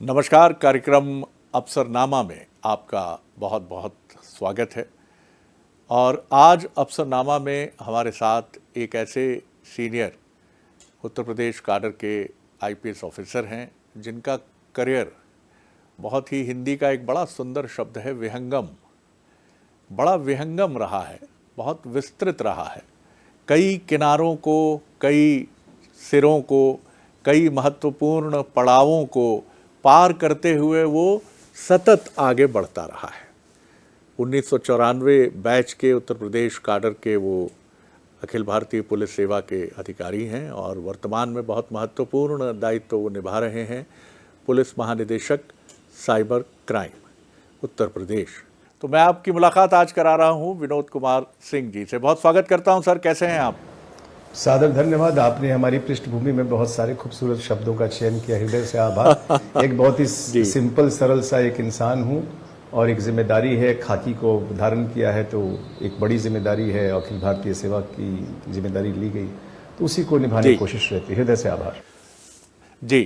नमस्कार। कार्यक्रम अफसरनामा में आपका बहुत बहुत स्वागत है। और आज अफसरनामा में हमारे साथ एक ऐसे सीनियर उत्तर प्रदेश काडर के आईपीएस ऑफिसर हैं जिनका करियर बहुत ही, हिंदी का एक बड़ा सुंदर शब्द है विहंगम, बड़ा विहंगम रहा है, बहुत विस्तृत रहा है। कई किनारों को, कई सिरों को, कई महत्वपूर्ण पड़ावों को पार करते हुए वो सतत आगे बढ़ता रहा है। 1994 बैच के उत्तर प्रदेश काडर के वो अखिल भारतीय पुलिस सेवा के अधिकारी हैं और वर्तमान में बहुत महत्वपूर्ण दायित्व वो निभा रहे हैं, पुलिस महानिदेशक साइबर क्राइम उत्तर प्रदेश। तो मैं आपकी मुलाकात आज करा रहा हूं विनोद कुमार सिंह जी से। बहुत स्वागत करता हूं सर, कैसे हैं आप? सादर धन्यवाद। आपने हमारी पृष्ठभूमि में बहुत सारे खूबसूरत शब्दों का चयन किया, हृदय से आभार। एक बहुत ही सिंपल सरल सा एक इंसान हूँ और एक जिम्मेदारी है, खाकी को धारण किया है तो एक बड़ी जिम्मेदारी है, अखिल भारतीय सेवा की जिम्मेदारी ली गई तो उसी को निभाने की कोशिश रहती है। हृदय से आभार जी।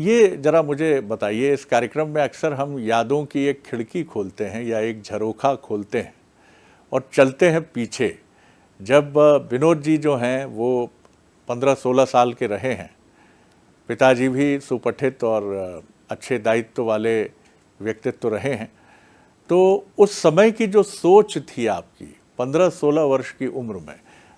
ये जरा मुझे बताइए, इस कार्यक्रम में अक्सर हम यादों की एक खिड़की खोलते हैं या एक झरोखा खोलते हैं और चलते हैं पीछे। जब विनोद जी जो हैं वो 15-16 साल के रहे हैं, पिताजी भी सुपठित और अच्छे दायित्व वाले व्यक्तित्व रहे हैं, तो उस समय की जो सोच थी आपकी 15-16 वर्ष की उम्र में,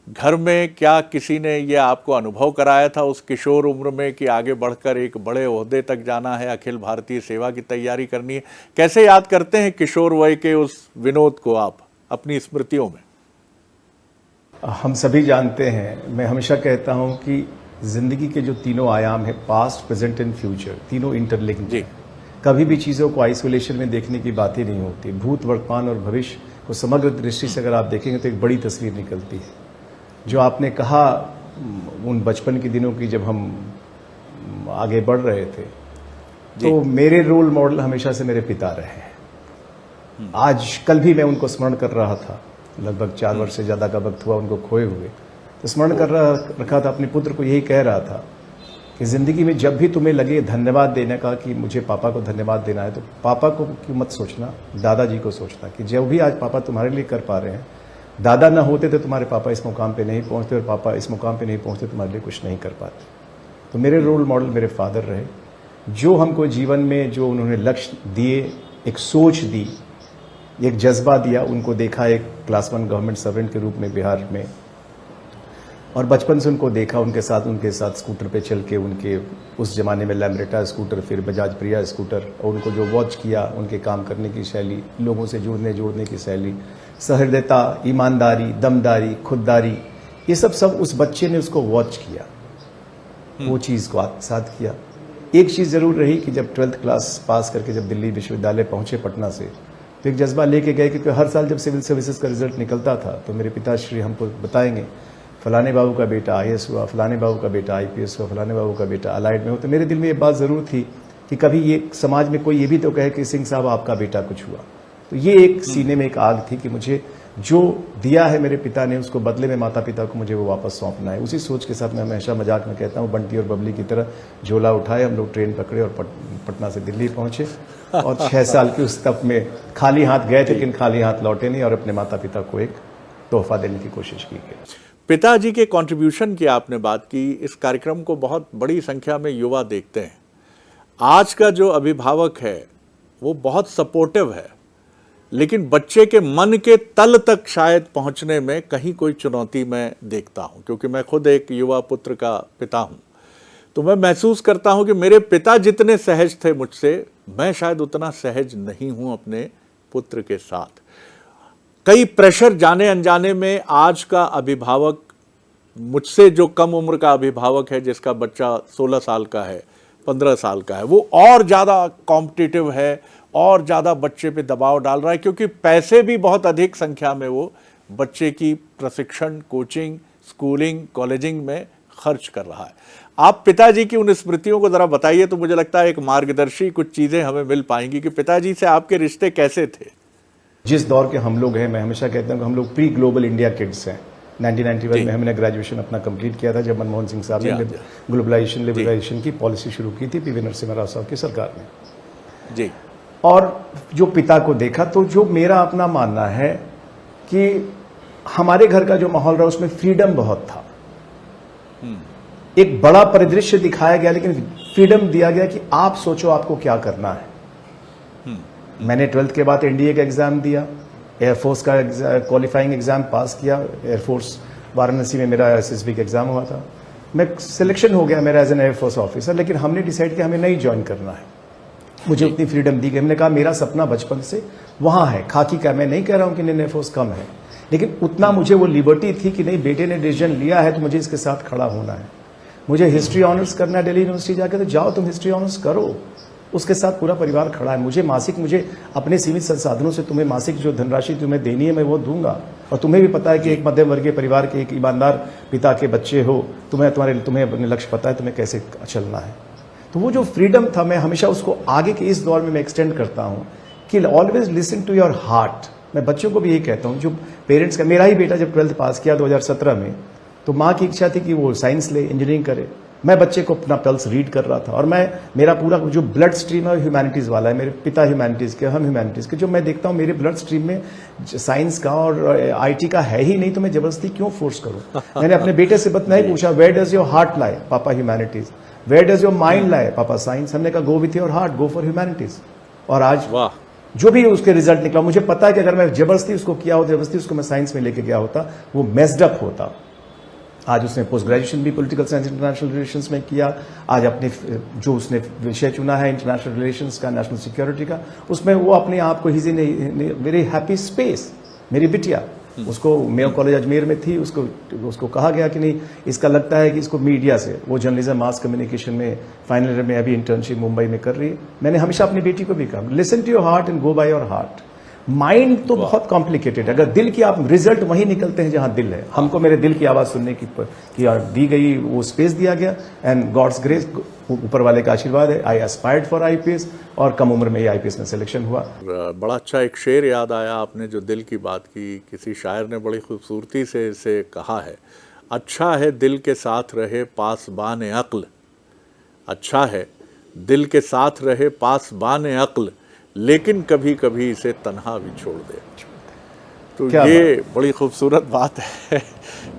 घर में क्या किसी ने ये आपको अनुभव कराया था उस किशोर उम्र में कि आगे बढ़कर एक बड़े ओहदे तक जाना है, अखिल भारतीय सेवा की तैयारी करनी है? कैसे याद करते हैं किशोर वय के उस विनोद को आप अपनी स्मृतियों में? हम सभी जानते हैं, मैं हमेशा कहता हूं कि जिंदगी के जो तीनों आयाम है, पास्ट, प्रेजेंट एंड फ्यूचर, तीनों इंटरलिंक्ड हैं। कभी भी चीज़ों को आइसोलेशन में देखने की बात ही नहीं होती। भूत, वर्तमान और भविष्य को समग्र दृष्टि से अगर आप देखेंगे तो एक बड़ी तस्वीर निकलती है। जो आपने कहा उन बचपन के दिनों की, जब हम आगे बढ़ रहे थे, तो मेरे रोल मॉडल हमेशा से मेरे पिता रहे हैं। आज कल भी मैं उनको स्मरण कर रहा था, लगभग 4 वर्ष से ज़्यादा का वक्त हुआ उनको खोए हुए, तो स्मरण कर रखा था, अपने पुत्र को यही कह रहा था कि ज़िंदगी में जब भी तुम्हें लगे धन्यवाद देने का, कि मुझे पापा को धन्यवाद देना है, तो पापा को क्यों मत सोचना, दादाजी को सोचना कि जो भी आज पापा तुम्हारे लिए कर पा रहे हैं, दादा ना होते तो तुम्हारे पापा इस मुकाम पे नहीं पहुंचते, और पापा इस मुकाम पे नहीं पहुंचते तुम्हारे लिए कुछ नहीं कर पाते। तो मेरे रोल मॉडल मेरे फादर रहे, जो हमको जीवन में जो उन्होंने लक्ष्य दिए, एक सोच दी, एक जज्बा दिया, उनको देखा एक क्लास 1 गवर्नमेंट सर्वेंट के रूप में बिहार में, और बचपन से उनको देखा, उनके साथ स्कूटर पे चल के, उनके उस ज़माने में लैम्ब्रेटा स्कूटर, फिर बजाज प्रिया स्कूटर, और उनको जो वॉच किया, उनके काम करने की शैली, लोगों से जोड़ने की शैली, सहृदयता, ईमानदारी, दमदारी, खुददारी, ये सब उस बच्चे ने उसको वॉच किया, वो चीज़ को आत्मसात किया। एक चीज़ ज़रूर रही कि जब 12th क्लास पास करके जब दिल्ली विश्वविद्यालय पहुँचे पटना से, तो एक जज्बा लेके गए, क्योंकि हर साल जब सिविल सर्विसेज का रिजल्ट निकलता था तो मेरे पिताश्री हमको बताएंगे, फलाने बाबू का बेटा आईएएस हुआ, फलाने बाबू का बेटा आईपीएस हुआ, फलाने बाबू का बेटा अलाइड में हो। तो मेरे दिल में ये बात ज़रूर थी कि कभी ये समाज में कोई ये भी तो कहे कि सिंह साहब आपका बेटा कुछ हुआ। तो ये एक सीने में एक आग थी कि मुझे जो दिया है मेरे पिता ने, उसको बदले में माता पिता को मुझे वो वापस सौंपना है। उसी सोच के साथ मैं हमेशा मजाक में कहता हूँ, बंटी और बबली की तरह झोला उठाए हम लोग, ट्रेन पकड़े और पटना से दिल्ली पहुंचे, और 6 साल के उस तप में खाली हाथ गए थे, लेकिन खाली हाथ लौटे नहीं, और अपने माता पिता को एक तोहफा देने की कोशिश की गई। पिताजी के कंट्रीब्यूशन की आपने बात की। इस कार्यक्रम को बहुत बड़ी संख्या में युवा देखते हैं। आज का जो अभिभावक है वो बहुत सपोर्टिव है, लेकिन बच्चे के मन के तल तक शायद पहुंचने में कहीं कोई चुनौती मैं देखता हूं, क्योंकि मैं खुद एक युवा पुत्र का पिता हूं। तो मैं महसूस करता हूं कि मेरे पिता जितने सहज थे मुझसे, मैं शायद उतना सहज नहीं हूं अपने पुत्र के साथ। कई प्रेशर जाने अनजाने में आज का अभिभावक, मुझसे जो कम उम्र का अभिभावक है, जिसका बच्चा 16 साल का है, 15 साल का है, वो और ज़्यादा कॉम्पिटिटिव है और ज़्यादा बच्चे पे दबाव डाल रहा है, क्योंकि पैसे भी बहुत अधिक संख्या में वो बच्चे की प्रशिक्षण, कोचिंग, स्कूलिंग, कॉलेजिंग में खर्च कर रहा है। आप पिताजी की उन स्मृतियों को ज़रा बताइए, तो मुझे लगता है एक मार्गदर्शी कुछ चीज़ें हमें मिल पाएंगी कि पिताजी से आपके रिश्ते कैसे थे। जिस दौर के हम लोग हैं, मैं हमेशा कहता हूँ कि हम लोग प्री ग्लोबल इंडिया किड्स हैं। 1991 में हमने ग्रेजुएशन अपना कंप्लीट किया था, जब मनमोहन सिंह साहब ने ग्लोबलाइजेशन लिबरलाइजेशन की पॉलिसी शुरू की थी पीवी नरसिम्हा राव साहब की सरकार ने जी। और जो पिता को देखा, तो जो मेरा अपना मानना है कि हमारे घर का जो माहौल रहा उसमें फ्रीडम बहुत था। एक बड़ा परिदृश्य दिखाया गया, लेकिन फ्रीडम दिया गया कि आप सोचो आपको क्या करना है। मैंने 12th के बाद एनडीए का एग्जाम दिया, एयरफोर्स का क्वालिफाइंग एग्जाम पास किया। एयरफोर्स वाराणसी में मेरा एसएसबी का एग्जाम हुआ था, मैं सिलेक्शन हो गया मेरा एज एन एयरफोर्स ऑफिसर। लेकिन हमने डिसाइड किया हमें नहीं ज्वाइन करना है, मुझे उतनी फ्रीडम दी गई। हमने कहा मेरा सपना बचपन से वहां है, खाकी का। मैं नहीं कह रहा हूं कि इंडियन एयरफोर्स कम है, लेकिन उतना मुझे वो लिबर्टी थी कि नहीं, बेटे ने डिसीजन लिया है तो मुझे इसके साथ खड़ा होना है। मुझे हिस्ट्री ऑनर्स करना है दिल्ली यूनिवर्सिटी जाकर, तो जाओ तुम हिस्ट्री ऑनर्स करो, उसके साथ पूरा परिवार खड़ा है। मुझे अपने सीमित संसाधनों से तुम्हें मासिक जो धनराशि तुम्हें देनी है मैं वो दूंगा। और तुम्हें भी पता है कि एक मध्यम वर्गीय परिवार के एक ईमानदार पिता के बच्चे हो, तुम्हें अपने लक्ष्य पता है तुम्हें कैसे चलना है। तो वो जो फ्रीडम था, मैं हमेशा उसको आगे के इस दौर में मैं एक्सटेंड करता हूं कि always listen to your heart. मैं बच्चों को भी यही कहता हूं, जो पेरेंट्स का, मेरा ही बेटा जब 12th पास किया 2017 में, तो माँ की इच्छा थी कि वो साइंस ले, इंजीनियरिंग करे। मैं बच्चे को अपना पल्स रीड कर रहा था, और मेरा पूरा जो ब्लड स्ट्रीम है ह्यूमैनिटीज वाला है। मेरे पिता ह्यूमैनिटीज के, हम ह्यूमैनिटीज के। जो मैं देखता हूं मेरे ब्लड स्ट्रीम में साइंस का और आईटी का है ही नहीं, तो मैं जबरदस्ती क्यों फोर्स करूं। मैंने अपने बेटे से बत नहीं पूछा, where does your heart lie, पापा humanities. Where does your mind lie, पापा साइंस। हमने कहा go with your heart, go for humanities. और आज जो भी उसके रिजल्ट निकला, मुझे पता है कि अगर मैं जबरदस्ती उसको किया होता, जबरदस्ती उसको मैं साइंस में लेके गया होता, वो मेस्ड अप होता। आज उसने पोस्ट ग्रेजुएशन भी पॉलिटिकल साइंस इंटरनेशनल रिलेशंस में किया। आज अपने जो उसने विषय चुना है इंटरनेशनल रिलेशंस का, नेशनल सिक्योरिटी का, उसमें वो अपने आप को ही वेरी हैप्पी स्पेस। मेरी बिटिया, उसको मेयो कॉलेज अजमेर में थी, उसको कहा गया कि नहीं, इसका लगता है कि इसको मीडिया से, वो जर्नलिज्म मास कम्युनिकेशन में फाइनल ईयर में अभी इंटर्नशिप मुंबई में कर रही है। मैंने हमेशा अपनी बेटी को भी कहा, listen to your heart and go by your heart. Mind तो बहुत कॉम्प्लिकेटेड है, अगर दिल की आप रिजल्ट वहीं निकलते हैं जहां दिल है। हमको मेरे दिल की आवाज सुनने की दी गई, वो स्पेस दिया गया, एंड गॉड्स ग्रेस, ऊपर वाले का आशीर्वाद है। आई एस्पायर्ड फॉर आईपीएस, और कम उम्र में ही आईपीएस में सिलेक्शन हुआ। बड़ा अच्छा एक शेर याद आया, आपने जो दिल की बात की, किसी शायर ने बड़ी खूबसूरती से इसे कहा है, अच्छा है दिल के साथ रहे पासबान अक्ल, अच्छा है दिल के साथ रहे पासबान अक्ल, लेकिन कभी कभी इसे तन्हा भी छोड़ दे। तो ये बड़ी खूबसूरत बात है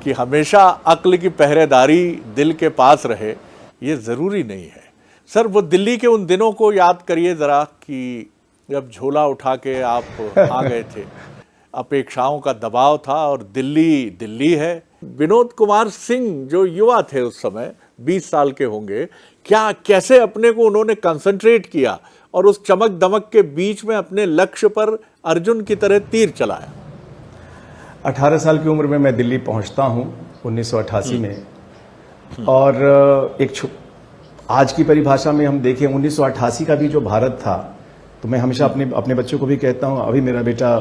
कि हमेशा अक्ल की पहरेदारी दिल के पास रहे, ये ज़रूरी नहीं है। सर, वो दिल्ली के उन दिनों को याद करिए ज़रा कि जब झोला उठा के आप आ गए थे, अपेक्षाओं का दबाव था और दिल्ली दिल्ली है। विनोद कुमार सिंह जो युवा थे उस समय, 20 साल के होंगे, क्या कैसे अपने को उन्होंने कंसंट्रेट किया और उस चमक दमक के बीच में अपने लक्ष्य पर अर्जुन की तरह तीर चलाया? 18 साल की उम्र में मैं दिल्ली पहुंचता हूं 1988 में, और आज की परिभाषा में हम देखें 1988 का भी जो भारत था, तो मैं हमेशा अपने बच्चों को भी कहता हूं, अभी मेरा बेटा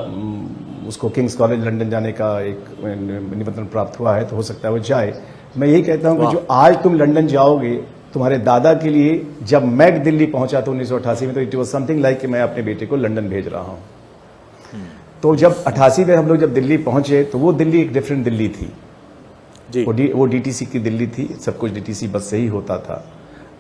उसको किंग्स कॉलेज लंदन जाने का एक निमंत्रण प्राप्त हुआ है, तो हो सकता है वो जाए। मैं यही कहता हूं कि जो आज तुम लंदन जाओगे, तुम्हारे दादा के लिए जब मैं दिल्ली पहुंचा था 1988 में, तो इट वाज समथिंग लाइक कि मैं अपने बेटे को लंदन भेज रहा हूं। तो जब 88 में हम लोग जब दिल्ली पहुंचे, तो वो दिल्ली एक डिफरेंट दिल्ली थी जी। वो डीटीसी की दिल्ली थी, सब कुछ डीटीसी बस से ही होता था,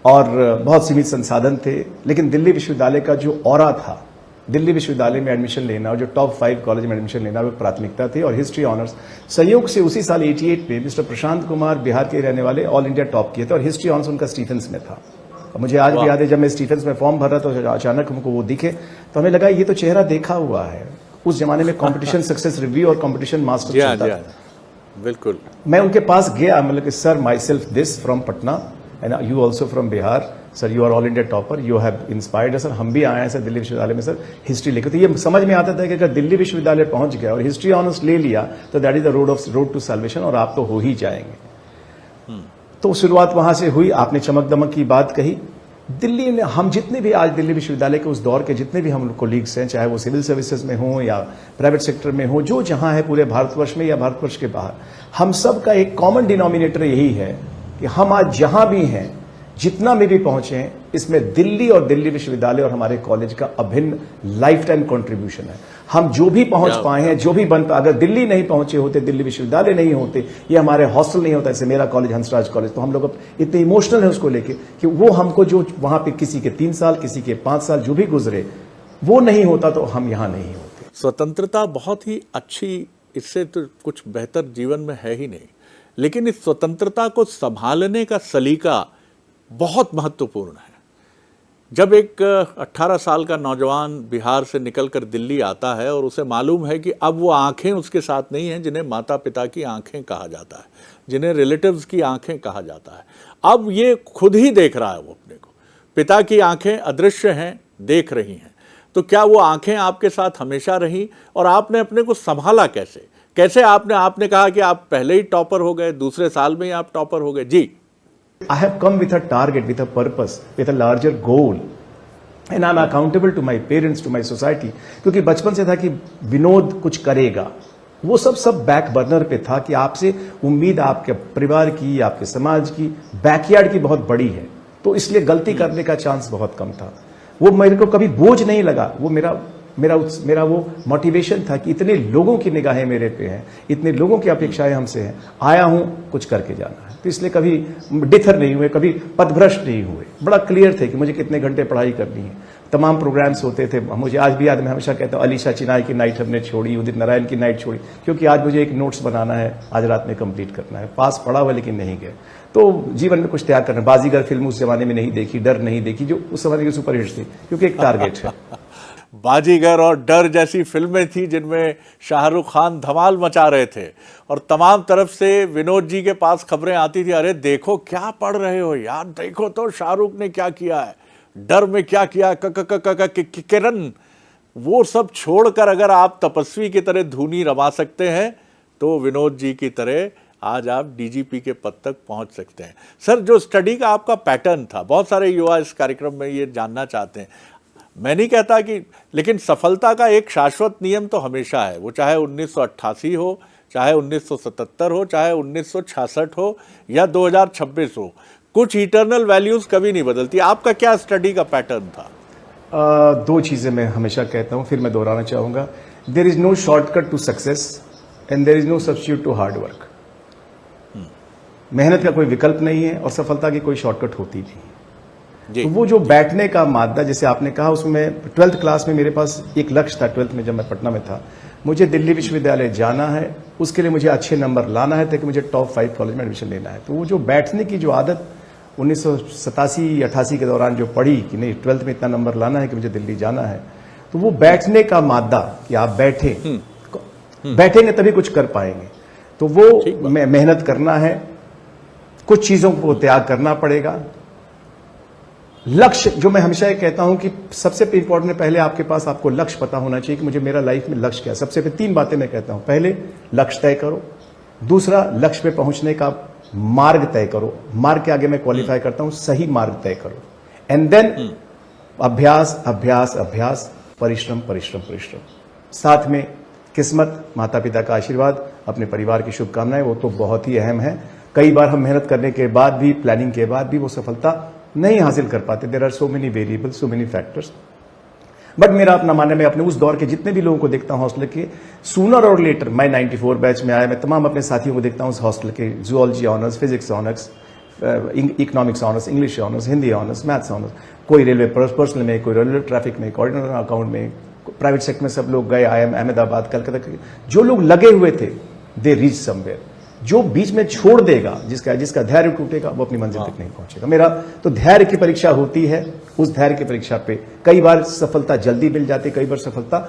और बहुत सीमित संसाधन थे। लेकिन दिल्ली विश्वविद्यालय का जो ऑरा था, दिल्ली विश्वविद्यालय में एडमिशन लेना और जो टॉप 5 कॉलेज में एडमिशन लेना, वो प्राथमिकता थी। और हिस्ट्री ऑनर्स संयोग से उसी साल 88 में मिस्टर प्रशांत कुमार, बिहार के रहने वाले, ऑल इंडिया टॉप किए थे, और हिस्ट्री ऑनर्स उनका स्टीफेंस में था। और मुझे आज भी याद है, जब मैं स्टीफेंस में फॉर्म भर रहा था, तो अचानक हमको वो दिखे, तो हमें लगा ये तो चेहरा देखा हुआ है। उस जमाने में कॉम्पिटिशन सक्सेस रिव्यू और कॉम्पिटिशन मास्टर चलता था। बिल्कुल। मैं उनके पास गया, मतलब कि sir, myself this from Patna and you also from Bihar, sir you are all India topper, you have inspired sir, हम भी आए हैं सर दिल्ली विश्वविद्यालय में सर हिस्ट्री लेकर। तो ये समझ में आता था कि अगर दिल्ली विश्वविद्यालय पहुंच गया और हिस्ट्री ऑनर्स ले लिया, तो that is the road to salvation, और आप तो हो ही जाएंगे। तो शुरुआत वहां से हुई। आपने चमक दमक की बात कही। दिल्ली में हम जितने भी आज दिल्ली विश्वविद्यालय के उस दौर के जितने भी हम कोलीग्स हैं, चाहे वो सिविल सर्विसेज में हो या प्राइवेट सेक्टर में हो, जो जहां है पूरे भारतवर्ष में या भारतवर्ष के बाहर, हम सब का एक कॉमन डिनोमिनेटर यही है कि हम आज जहां भी हैं, जितना में भी पहुंचे, इसमें दिल्ली और दिल्ली विश्वविद्यालय और हमारे कॉलेज का अभिन्न लाइफ टाइम कंट्रीब्यूशन है। हम जो भी पहुंच पाए हैं, जो भी बन पाए, अगर दिल्ली नहीं पहुंचे होते, दिल्ली विश्वविद्यालय नहीं होते, ये हमारे हॉस्टल नहीं होता, जैसे मेरा कॉलेज हंसराज कॉलेज, तो हम लोग इतने इमोशनल है उसको लेके कि वो हमको जो वहां पे किसी के 3 साल, किसी के 5 साल जो भी गुजरे, वो नहीं होता तो हम यहां नहीं होते। स्वतंत्रता बहुत ही अच्छी, इससे तो कुछ बेहतर जीवन में है ही नहीं, लेकिन इस स्वतंत्रता को संभालने का सलीका बहुत महत्वपूर्ण है। जब एक 18 साल का नौजवान बिहार से निकलकर दिल्ली आता है और उसे मालूम है कि अब वो आंखें उसके साथ नहीं हैं जिन्हें माता पिता की आंखें कहा जाता है, जिन्हें रिलेटिव्स की आंखें कहा जाता है, अब ये खुद ही देख रहा है वो अपने को, पिता की आंखें अदृश्य हैं, देख रही हैं, तो क्या वो आंखें आपके साथ हमेशा रही और आपने अपने को संभाला कैसे? कैसे आपने कहा कि आप पहले ही टॉपर हो गए, दूसरे साल में ही आप टॉपर हो गए? जी। I have come with a target, with a purpose, with a larger goal, and I'm accountable to my parents, to my society. क्योंकि बचपन से था कि विनोद कुछ करेगा, वो सब बैक बर्नर पे था कि आपसे उम्मीद आपके परिवार की, आपके समाज की, बैकयार्ड की बहुत बड़ी है, तो इसलिए गलती करने का चांस बहुत कम था। वो मेरे को कभी बोझ नहीं लगा, वो मेरा वो मोटिवेशन था कि इतने लोगों की निगाहें मेरे पे हैं, इतने लोगों की अपेक्षाएं हमसे हैं, आया हूं कुछ करके जाना है, तो इसलिए कभी डिथर नहीं हुए, कभी पथभ्रष्ट नहीं हुए, बड़ा क्लियर थे कि मुझे कितने घंटे पढ़ाई करनी है। तमाम प्रोग्राम्स होते थे, मुझे आज भी याद, मैं हमेशा कहता हूँ अलीशा चिनाई की नाइट हमने छोड़ी, उदित नारायण की नाइट छोड़ी, क्योंकि आज मुझे एक नोट्स बनाना है, आज रात में कंप्लीट करना है। पास पढ़ा हुआ लेकिन नहीं गए, तो जीवन में कुछ त्याग करना। बाजीगर फिल्म उस जमाने में नहीं देखी, डर नहीं देखी, जो उस जमाने की सुपरहिट थी, क्योंकि एक टारगेट है। बाजीगर और डर जैसी फिल्में थी जिनमें शाहरुख खान धमाल मचा रहे थे और तमाम तरफ से विनोद जी के पास खबरें आती थी, अरे देखो क्या पढ़ रहे हो यार, देखो तो शाहरुख ने क्या किया है, डर में क्या किया, किरण। वो सब छोड़कर अगर आप तपस्वी की तरह धूनी रमा सकते हैं तो विनोद जी की तरह आज आप डीजीपी के पद तक पहुंच सकते हैं। सर, जो स्टडी का आपका पैटर्न था, बहुत सारे युवा इस कार्यक्रम में ये जानना चाहते हैं। मैं नहीं कहता कि, लेकिन सफलता का एक शाश्वत नियम तो हमेशा है, वो चाहे 1988 हो, चाहे 1977 हो, चाहे 1966 हो या 2026 हो, कुछ इटर्नल वैल्यूज कभी नहीं बदलती। आपका क्या स्टडी का पैटर्न था? 2 चीजें मैं हमेशा कहता हूं, फिर मैं दोहराना चाहूंगा। There is no shortcut to success and there is no substitute to hard work. मेहनत का कोई विकल्प नहीं है और सफलता की कोई शॉर्टकट होती नहीं। तो वो जो बैठने का मादा, जैसे आपने कहा, उसमें 12th क्लास में मेरे पास एक लक्ष्य था। 12th में जब मैं पटना में था, मुझे दिल्ली विश्वविद्यालय जाना है, उसके लिए मुझे अच्छे नंबर लाना है ताकि मुझे टॉप 5 कॉलेज में एडमिशन लेना है। तो वो जो बैठने की जो आदत 1987-88 के दौरान जो पड़ी कि नहीं 12th में इतना नंबर लाना है कि मुझे दिल्ली जाना है, तो वो बैठने का मादा कि आप बैठेंगे तभी कुछ कर पाएंगे। तो वो मेहनत करना है, कुछ चीजों को त्याग करना पड़ेगा। लक्ष्य, जो मैं हमेशा ये कहता हूं कि सबसे इंपॉर्टेंट, पहले आपके पास आपको लक्ष्य पता होना चाहिए कि मुझे मेरा लाइफ में लक्ष्य क्या है। सबसे पहले 3 बातें मैं कहता हूं। पहले लक्ष्य तय करो, दूसरा लक्ष्य पे पहुंचने का मार्ग तय करो, मार्ग के आगे मैं क्वालिफाई करता हूं सही मार्ग तय करो, एंड देन अभ्यास अभ्यास अभ्यास, परिश्रम परिश्रम परिश्रम, साथ में किस्मत, माता पिता का आशीर्वाद, अपने परिवार की शुभकामनाएं, वो तो बहुत ही अहम है। कई बार हम मेहनत करने के बाद भी, प्लानिंग के बाद भी वो सफलता नहीं हासिल कर पाते। There are so many variable, so many factors. But मेरा अपना मानना, मैं अपने उस दौर के जितने भी लोगों को देखता हूं हॉस्टल के, सूनर और लेटर, मैं 94 बैच में आया, मैं तमाम अपने साथियों को देखता हूं उस हॉस्टल के, zoology honours, physics honours, economics honours, English honours, Hindi honours, maths honours, कोई रेलवे पर्सनल में, कोई रेलवे ट्रैफिक में, कोऑर्डिनेटर अकाउंट में, प्राइवेट सेक्टर में सब लोग गए, IIM अहमदाबाद, कलकत्ता, जो लोग लगे हुए थे दे रीच समवेयर। जो बीच में छोड़ देगा, जिसका धैर्य टूटेगा, वो अपनी मंजिल तक नहीं पहुंचेगा। मेरा तो धैर्य की परीक्षा होती है, उस धैर्य की परीक्षा पे कई बार सफलता जल्दी मिल जाती है, कई बार सफलता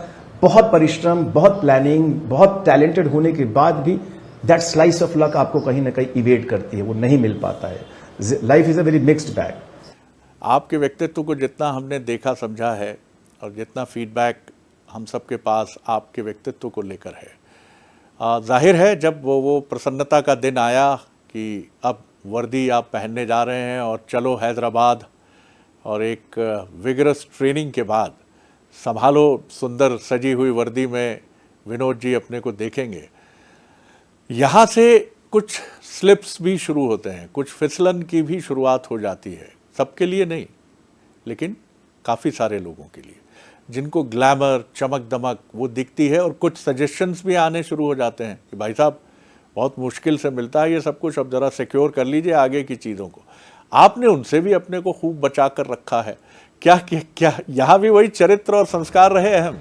बहुत परिश्रम, बहुत प्लानिंग, बहुत टैलेंटेड होने के बाद भी दैट स्लाइस ऑफ लक आपको कहीं ना कहीं इवेड करती है, वो नहीं मिल पाता है। Life is a very mixed bag. आपके व्यक्तित्व को जितना हमने देखा समझा है और जितना फीडबैक हम सबके पास आपके व्यक्तित्व को लेकर है, जाहिर है जब वो प्रसन्नता का दिन आया कि अब वर्दी आप पहनने जा रहे हैं और चलो हैदराबाद, और एक विगरस ट्रेनिंग के बाद संभालो सुंदर सजी हुई वर्दी में विनोद जी अपने को देखेंगे, यहाँ से कुछ स्लिप्स भी शुरू होते हैं, कुछ फिसलन की भी शुरुआत हो जाती है। सबके लिए नहीं, लेकिन काफ़ी सारे लोगों के लिए जिनको ग्लैमर, चमक दमक वो दिखती है, और कुछ सजेशंस भी आने शुरू हो जाते हैं कि भाई साहब बहुत मुश्किल से मिलता है ये सब कुछ, अब ज़रा सिक्योर कर लीजिए आगे की चीज़ों को। आपने उनसे भी अपने को खूब बचा कर रखा है। क्या यहाँ भी वही चरित्र और संस्कार रहे अहम?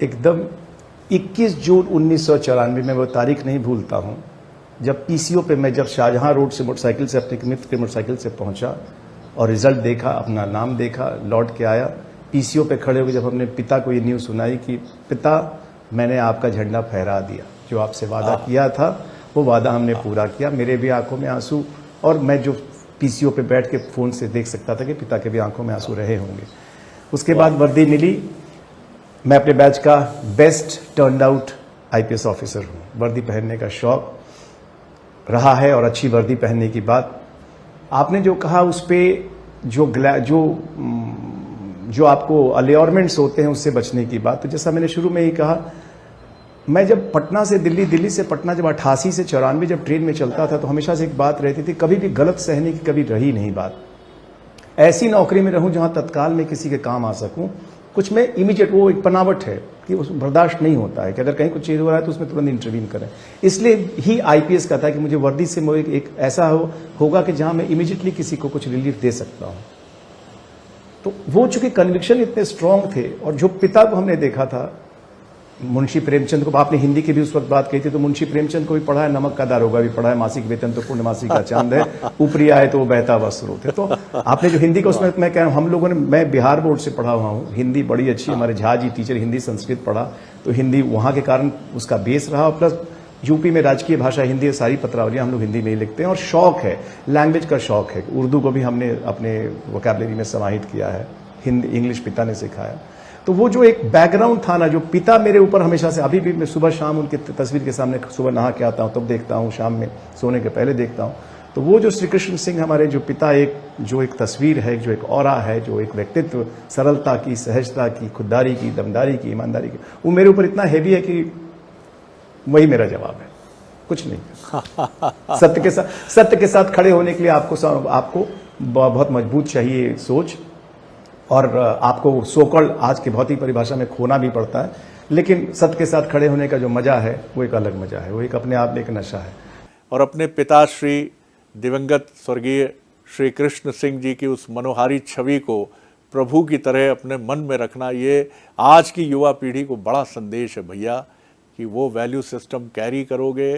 एकदम 21 जून 1994 में वो तारीख नहीं भूलता हूँ, जब पीसीओ पे मैं जब शाहजहां रोड से मोटरसाइकिल से अपने मित्र के मोटरसाइकिल से पहुंचा और रिजल्ट देखा, अपना नाम देखा, लौट के आया, पीसीओ पे खड़े होकर जब हमने पिता को ये न्यूज़ सुनाई कि पिता मैंने आपका झंडा फहरा दिया, जो आपसे वादा किया था वो वादा हमने पूरा किया। मेरे भी आंखों में आंसू, और मैं जो पीसीओ पे बैठ के फ़ोन से देख सकता था कि पिता के भी आंखों में आंसू रहे होंगे। उसके बाद वर्दी मिली, मैं अपने बैच का best turned out IPS officer हूँ। वर्दी पहनने का शौक रहा है, और अच्छी वर्दी पहनने की बात आपने जो कहा उस पर जो आपको अलेयरमेंट्स होते हैं उससे बचने की बात, तो जैसा मैंने शुरू में ही कहा, मैं जब पटना से दिल्ली, दिल्ली से पटना जब 88 से 94 जब ट्रेन में चलता था तो हमेशा से एक बात रहती थी, कभी भी गलत सहने की कभी रही नहीं बात। ऐसी नौकरी में रहूं जहां तत्काल में किसी के काम आ सकूं, कुछ में इमीडिएट, वो एक बनावट है कि उस बर्दाश्त नहीं होता है कि अगर कहीं कुछ चीज़ हो रहा है तो उसमें तुरंत इंटरवीन करें। इसलिए ही आईपीएस का था कि मुझे वर्दी से एक ऐसा होगा कि जहां मैं इमीडिएटली किसी को कुछ रिलीफ दे सकता हूं। तो वो चूंकि कन्विक्शन इतने स्ट्रांग थे, और जो पिता को हमने देखा था, मुंशी प्रेमचंद को, आपने हिंदी की भी उस वक्त बात कही थी, तो मुंशी प्रेमचंद को भी पढ़ा है, नमक का दारोगा भी पढ़ा है, मासिक वेतन तो पूर्णमासी का चांद है, ऊपरी आए तो वो बहता हुआ स्रोत है। तो आपने जो हिंदी का, उसमें मैं कह रहा हूँ, हम लोगों ने, मैं बिहार बोर्ड से पढ़ा हुआ हूँ, हिंदी बड़ी अच्छी, हमारे झा जी टीचर हिंदी संस्कृत पढ़ा, तो हिंदी वहाँ के कारण उसका बेस रहा, प्लस यूपी में राजकीय भाषा हिंदी है, सारी पत्रावलियाँ हम लोग हिंदी में ही लिखते हैं, और शौक है, लैंग्वेज का शौक है। उर्दू को भी हमने अपने वोकैबुलरी में समाहित किया है, हिंदी इंग्लिश पिता ने सिखाया। तो वो जो एक बैकग्राउंड था ना, जो पिता मेरे ऊपर हमेशा से, अभी भी मैं सुबह शाम उनकी तस्वीर के सामने सुबह नहा के आता हूँ तब देखता हूँ, शाम में सोने के पहले देखता हूँ, तो वो जो श्री कृष्ण सिंह हमारे जो पिता, एक तस्वीर है, जो एक ऑरा है, जो एक व्यक्तित्व, सरलता की, सहजता की, खुददारी की, दमदारी की, ईमानदारी की, वो मेरे ऊपर इतना हैवी है कि वही मेरा जवाब है, कुछ नहीं। सत्य के साथ खड़े होने के लिए आपको बहुत मजबूत चाहिए सोच, और आपको सोकल आज की भौतिक परिभाषा में खोना भी पड़ता है, लेकिन सत्य के साथ खड़े होने का जो मजा है वो एक अलग मजा है, वो एक अपने आप में एक नशा है। और अपने पिता श्री दिवंगत स्वर्गीय श्री कृष्ण सिंह जी की उस मनोहारी छवि को प्रभु की तरह अपने मन में रखना, ये आज की युवा पीढ़ी को बड़ा संदेश है भैया, कि वो वैल्यू सिस्टम कैरी करोगे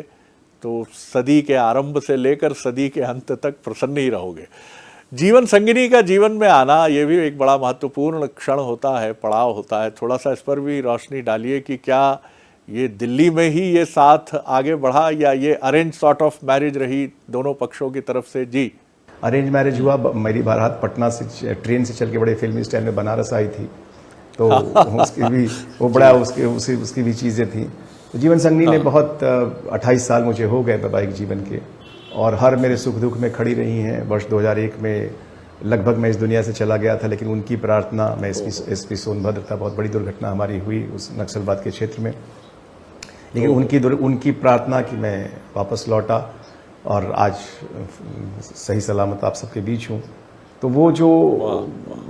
तो सदी के आरंभ से लेकर सदी के अंत तक प्रसन्न ही रहोगे। जीवन संगिनी का जीवन में आना, ये भी एक बड़ा महत्वपूर्ण क्षण होता है, पड़ाव होता है। थोड़ा सा इस पर भी रोशनी डालिए कि क्या ये दिल्ली में ही ये साथ आगे बढ़ा, या ये अरेंज सॉर्ट ऑफ मैरिज रही दोनों पक्षों की तरफ से? जी, अरेंज मैरिज हुआ। मेरी बारात पटना से ट्रेन से चल के बड़े फिल्मी स्टाइल में बनारस आई थी, तो उसकी भी वो बड़ा उसकी भी चीज़ें थी। तो जीवन संगिनी ने बहुत 28 साल मुझे हो गए वैवाहिक जीवन के, और हर मेरे सुख दुख में खड़ी रही हैं। वर्ष 2001 में लगभग मैं इस दुनिया से चला गया था, लेकिन उनकी प्रार्थना, मैं एसपी सोनभद्र था, बहुत बड़ी दुर्घटना हमारी हुई उस नक्सलवाद के क्षेत्र में, लेकिन उनकी प्रार्थना कि मैं वापस लौटा और आज सही सलामत आप सबके बीच हूँ। तो वो जो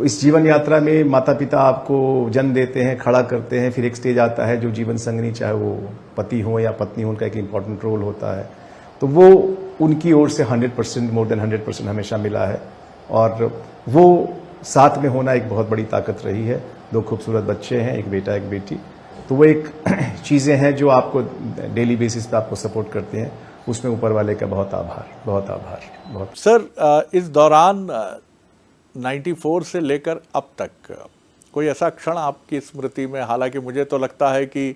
इस जीवन यात्रा में माता पिता आपको जन्म देते हैं, खड़ा करते हैं, फिर एक स्टेज आता है जो जीवन संगिनी, चाहे वो पति हो या पत्नी हो, उनका एक इम्पॉर्टेंट रोल होता है। तो वो उनकी ओर से 100%, मोर देन 100% हमेशा मिला है, और वो साथ में होना एक बहुत बड़ी ताकत रही है। 2 खूबसूरत बच्चे हैं, एक बेटा एक बेटी, तो वो एक चीज़ें हैं जो आपको डेली बेसिस पे आपको सपोर्ट करते हैं, उसमें ऊपर वाले का बहुत आभार, बहुत आभार, बहुत। सर, इस दौरान 94 से लेकर अब तक कोई ऐसा क्षण आपकी स्मृति में, हालांकि मुझे तो लगता है कि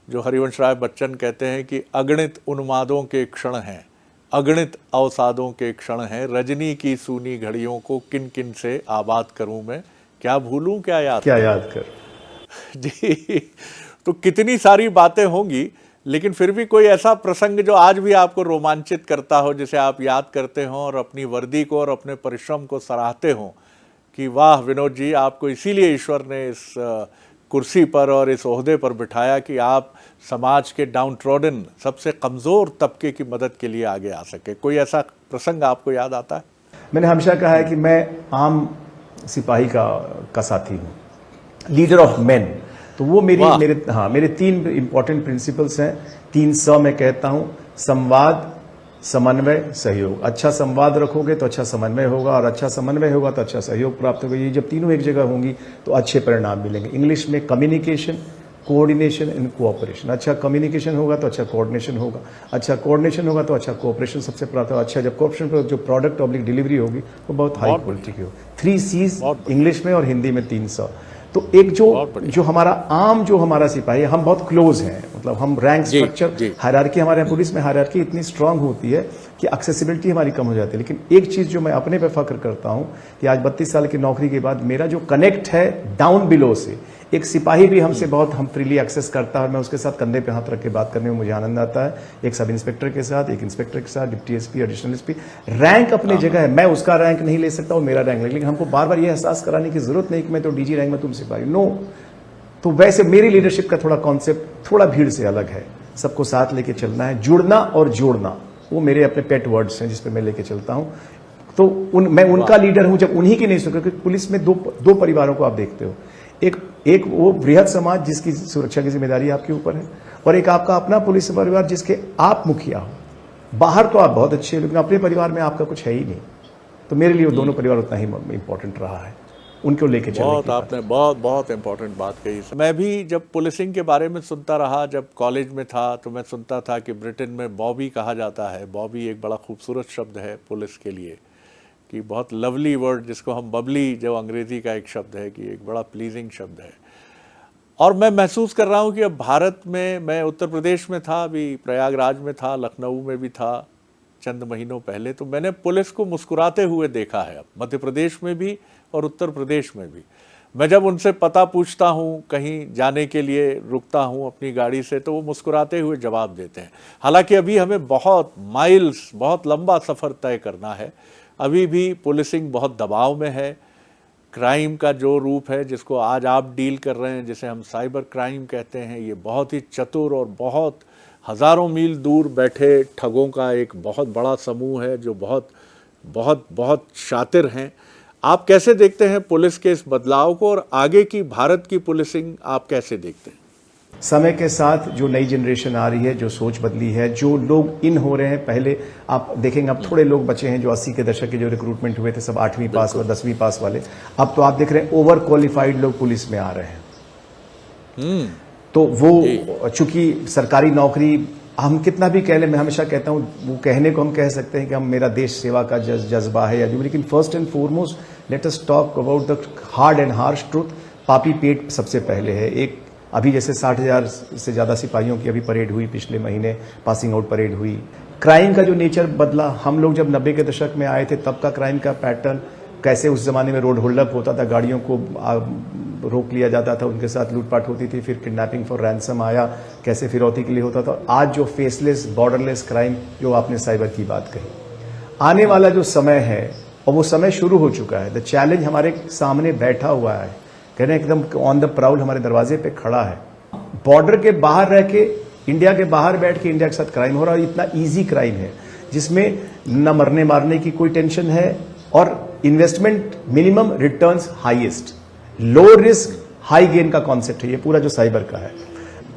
जो हरिवंश राय बच्चन कहते हैं कि अगणित उन्मादों के क्षण हैं, अगणित अवसादों के क्षण हैं, रजनी की सूनी घड़ियों को किन किन से आबाद करूं मैं, क्या भूलूं क्या याद कर जी। तो कितनी सारी बातें होंगी, लेकिन फिर भी कोई ऐसा प्रसंग जो आज भी आपको रोमांचित करता हो, जिसे आप याद करते हो और अपनी वर्दी को और अपने परिश्रम को सराहते हो कि वाह विनोद जी, आपको इसीलिए ईश्वर ने इस कुर्सी पर और इस ओहदे पर बिठाया कि आप समाज के डाउन ट्रॉडन, सबसे कमज़ोर तबके की मदद के लिए आगे आ सके। कोई ऐसा प्रसंग आपको याद आता है? मैंने हमेशा कहा है कि मैं आम सिपाही का साथी हूँ, लीडर ऑफ मेन। तो वो मेरे 3 इंपॉर्टेंट प्रिंसिपल्स हैं। 3 स मैं कहता हूँ, संवाद, समन्वय, सहयोग। अच्छा संवाद रखोगे तो अच्छा समन्वय होगा, और अच्छा समन्वय होगा तो अच्छा सहयोग प्राप्त होगा। ये जब तीनों एक जगह होंगी तो अच्छे परिणाम मिलेंगे। इंग्लिश में कम्युनिकेशन, कोऑर्डिनेशन एंड कोऑपरेशन। अच्छा कम्युनिकेशन होगा तो अच्छा कोऑर्डिनेशन होगा, अच्छा कोऑर्डिनेशन होगा तो अच्छा कोऑपरेशन सबसे प्राप्त होगा। अच्छा जब कोऑपरेशन पर जो प्रोडक्ट ऑब्लिक डिलीवरी होगी वो बहुत हाई क्वालिटी की होगी। 3 Cs इंग्लिश में और हिंदी में 3 स। तो एक जो हमारा सिपाही है, हम बहुत क्लोज हैं, मतलब हम रैंक स्ट्रक्चर, हायरार्की, हमारे यहाँ पुलिस में हायरार्की इतनी स्ट्रांग होती है कि एक्सेसिबिलिटी हमारी कम हो जाती है। लेकिन एक चीज जो मैं अपने पे फख्र करता हूं कि आज 32 साल की नौकरी के बाद मेरा जो कनेक्ट है डाउन बिलो से, एक सिपाही भी हमसे बहुत हम फ्रीली एक्सेस करता है, और मैं उसके साथ कंधे पे हाथ रख के बात करने में मुझे आनंद आता है। एक सब इंस्पेक्टर के साथ, एक इंस्पेक्टर के साथ, deputy SP, additional SP, rank अपनी जगह है। मैं उसका रैंक नहीं ले सकता, वो मेरा रैंक ले, लेकिन हमको बार बार ये एहसास कराने की जरूरत नहीं कि मैं तो डीजी रैंक में, तुम सिपाही। नो। तो वैसे मेरी लीडरशिप का थोड़ा कॉन्सेप्ट थोड़ा भीड़ से अलग है। सबको साथ लेके चलना है, जुड़ना और जोड़ना, वो मेरे अपने पेट वर्ड्स हैं जिस पे मैं लेके चलता हूं। तो मैं उनका लीडर हूं जब उन्हीं की नहीं सुन, क्योंकि पुलिस में दो परिवारों को आप देखते हो। एक वो बृहद समाज जिसकी सुरक्षा की जिम्मेदारी आपके ऊपर है, और एक आपका अपना पुलिस परिवार जिसके आप मुखिया हो। बाहर तो आप बहुत अच्छे हो, लेकिन अपने परिवार में आपका कुछ है ही नहीं। तो मेरे लिए वो दोनों परिवार उतना ही इंपॉर्टेंट रहा है, उनको लेके चलने। आपने बहुत इंपॉर्टेंट बात कही। मैं भी जब पुलिसिंग के बारे में सुनता रहा, जब कॉलेज में था, तो मैं सुनता था कि ब्रिटेन में बॉबी कहा जाता है। बॉबी एक बड़ा खूबसूरत शब्द है पुलिस के लिए, कि बहुत लवली वर्ड, जिसको हम बबली, जो अंग्रेजी का एक शब्द है, कि एक बड़ा प्लीजिंग शब्द है। और मैं महसूस कर रहा हूँ कि अब भारत में, मैं उत्तर प्रदेश में था, अभी प्रयागराज में था, लखनऊ में भी था चंद महीनों पहले, तो मैंने पुलिस को मुस्कुराते हुए देखा है। अब मध्य प्रदेश में भी और उत्तर प्रदेश में भी मैं जब उनसे पता पूछता हूँ, कहीं जाने के लिए रुकता हूँ अपनी गाड़ी से, तो वो मुस्कुराते हुए जवाब देते हैं। हालांकि अभी हमें बहुत माइल्स, बहुत लंबा सफ़र तय करना है। अभी भी पुलिसिंग बहुत दबाव में है। क्राइम का जो रूप है, जिसको आज आप डील कर रहे हैं, जिसे हम साइबर क्राइम कहते हैं, ये बहुत ही चतुर और बहुत हज़ारों मील दूर बैठे ठगों का एक बहुत बड़ा समूह है, जो बहुत बहुत बहुत शातिर हैं। आप कैसे देखते हैं पुलिस के इस बदलाव को, और आगे की भारत की पुलिसिंग आप कैसे देखते हैं? समय के साथ जो नई जनरेशन आ रही है, जो सोच बदली है, जो लोग इन हो रहे हैं, पहले आप देखेंगे अब थोड़े लोग बचे हैं जो 80 के दशक के जो रिक्रूटमेंट हुए थे, सब 8वीं पास और 10वीं पास वाले। अब तो आप देख रहे हैं ओवर क्वालिफाइड लोग पुलिस में आ रहे हैं। तो वो चूंकि सरकारी नौकरी हम कितना भी कह लें, मैं हमेशा कहता हूं, वो कहने को हम कह सकते हैं कि हम, मेरा देश सेवा का जज्बा है या जो, लेकिन first and foremost let us talk about the hard and harsh truth. पापी पेट सबसे पहले है। एक अभी जैसे 60,000 से ज़्यादा सिपाहियों की अभी परेड हुई, पिछले महीने पासिंग आउट परेड हुई। क्राइम का जो नेचर बदला, हम लोग जब 90 के दशक में आए थे, तब का क्राइम का पैटर्न कैसे, उस जमाने में रोड होल्ड अप होता था, गाड़ियों को रोक लिया जाता था, उनके साथ लूटपाट होती थी, फिर किडनैपिंग फॉर रैंसम आया, कैसे फिरौती के लिए होता था। आज जो फेसलेस बॉर्डरलेस क्राइम, जो आपने साइबर की बात कही, आने वाला जो समय है, और वो समय शुरू हो चुका है। द चैलेंज हमारे सामने बैठा हुआ है, कह रहे हैं एकदम ऑन द प्राउड हमारे दरवाजे पे खड़ा है। बॉर्डर के बाहर रह के, इंडिया के बाहर बैठ के इंडिया के साथ क्राइम हो रहा है। इतना इजी क्राइम है जिसमें न मरने मारने की कोई टेंशन है, और investment minimum, returns highest, low risk high gain का कॉन्सेप्ट है ये पूरा जो साइबर का है।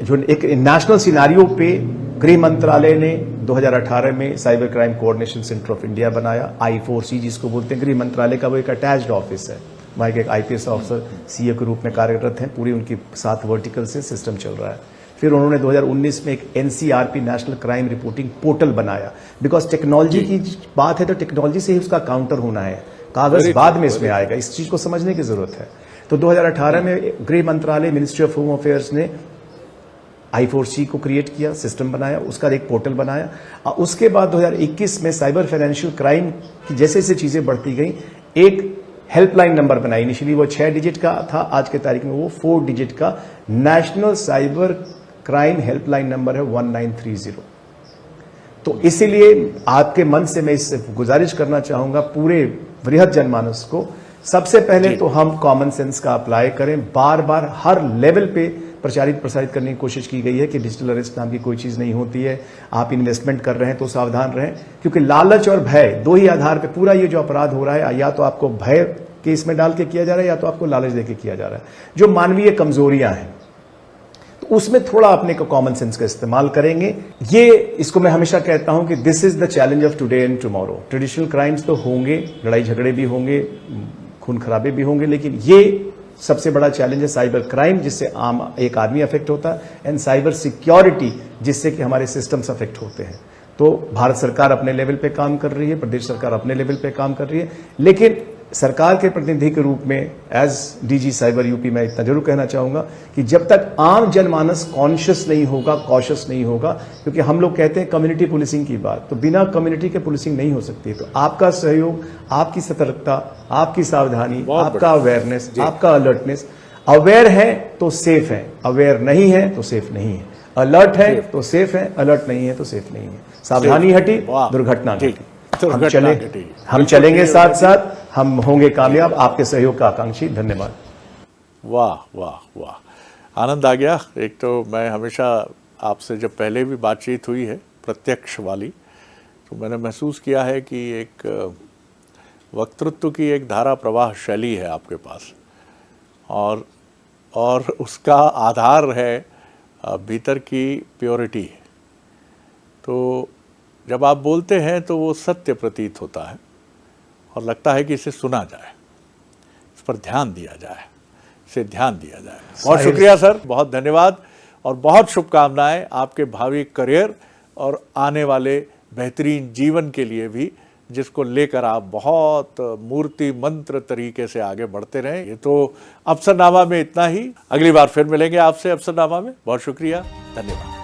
जो एक नेशनल सिनारियो पे गृह मंत्रालय ने 2018 में cyber crime coordination centre of India बनाया, I4C जिसको बोलते हैं। गृह मंत्रालय का वो एक अटैच्ड ऑफिस है, वहाँ एक IPS ऑफिसर सीए के रूप में कार्यरत हैं, पूरी उनकी 7 वर्टिकल से सिस्टम चल रहा है। फिर उन्होंने 2019 में एक NCRP national crime reporting portal बनाया, बिकॉज टेक्नोलॉजी की बात है तो टेक्नोलॉजी से ही उसका काउंटर होना है, कागज बाद में इसमें आएगा, इस चीज को समझने की जरूरत है। तो 2018 में गृह मंत्रालय, मिनिस्ट्री ऑफ होम अफेयर्स ने I4C को क्रिएट किया, सिस्टम बनाया, उसका एक पोर्टल बनाया। उसके बाद 2021 में साइबर फाइनेंशियल क्राइम की जैसे जैसे चीजें बढ़ती गई, एक हेल्पलाइन नंबर बनाई। इनिशियली वो 6 डिजिट का था, आज के तारीख में वो 4 डिजिट का national cyber crime helpline number है 1930। तो इसीलिए आपके मन से मैं इससे गुजारिश करना चाहूंगा पूरे वृहद जनमानस को, सबसे पहले तो हम कॉमन सेंस का अप्लाई करें। बार बार हर लेवल पे प्रचारित प्रसारित करने की कोशिश की गई है कि डिजिटल अरेस्ट नाम की कोई चीज नहीं होती है। आप इन्वेस्टमेंट कर रहे हैं तो सावधान रहें, क्योंकि लालच और भय, 2 ही आधार पे पूरा ये जो अपराध हो रहा है। या तो आपको भय कि इसमें डाल के किया जा रहा है या तो आपको लालच देके किया जा रहा है। जो मानवीय कमजोरियां हैं तो उसमें थोड़ा अपने को कॉमन सेंस का इस्तेमाल करेंगे। ये इसको मैं हमेशा कहता हूं कि this is the challenge of today and tomorrow. Traditional crimes तो होंगे, लड़ाई झगड़े भी होंगे, खून खराबे भी होंगे, लेकिन ये सबसे बड़ा चैलेंज है साइबर क्राइम, जिससे आम एक आदमी अफेक्ट होता है, एंड साइबर सिक्योरिटी, जिससे कि हमारे सिस्टम्स अफेक्ट होते हैं। तो भारत सरकार अपने लेवल पे काम कर रही है, प्रदेश सरकार अपने लेवल पे काम कर रही है, लेकिन सरकार के प्रतिनिधि के रूप में एज डीजी साइबर यूपी मैं इतना जरूर कहना चाहूंगा कि जब तक आम जनमानस कॉन्शियस नहीं होगा, कॉशियस नहीं होगा, क्योंकि हम लोग कहते हैं कम्युनिटी पुलिसिंग की बात, तो बिना कम्युनिटी के पुलिसिंग नहीं हो सकती। तो आपका सहयोग, आपकी सतर्कता, आपकी सावधानी, आपका अवेयरनेस, आपका अलर्टनेस, अवेयर है तो सेफ है, अवेयर नहीं है तो सेफ नहीं है, अलर्ट है तो सेफ है, अलर्ट नहीं है तो सेफ नहीं है। सावधानी हटी, दुर्घटना घटी। हम चलेंगे साथ साथ, हम होंगे कामयाब, आपके सहयोग का आकांक्षी। धन्यवाद। वाह वाह वाह, आनंद आ गया। एक तो मैं हमेशा आपसे जब पहले भी बातचीत हुई है प्रत्यक्ष वाली, तो मैंने महसूस किया है कि एक वक्तृत्व की एक धारा प्रवाह शैली है आपके पास, और उसका आधार है भीतर की प्योरिटी। तो जब आप बोलते हैं तो वो सत्य प्रतीत होता है और लगता है कि इसे सुना जाए, इस पर ध्यान दिया जाए, इसे ध्यान दिया जाए। बहुत शुक्रिया सर, बहुत धन्यवाद और बहुत शुभकामनाएं आपके भावी करियर और आने वाले बेहतरीन जीवन के लिए भी, जिसको लेकर आप बहुत मूर्ति मंत्र तरीके से आगे बढ़ते रहें। ये तो अफसरनामा में इतना ही, अगली बार फिर मिलेंगे आपसे अफसरनामा में। बहुत शुक्रिया, धन्यवाद।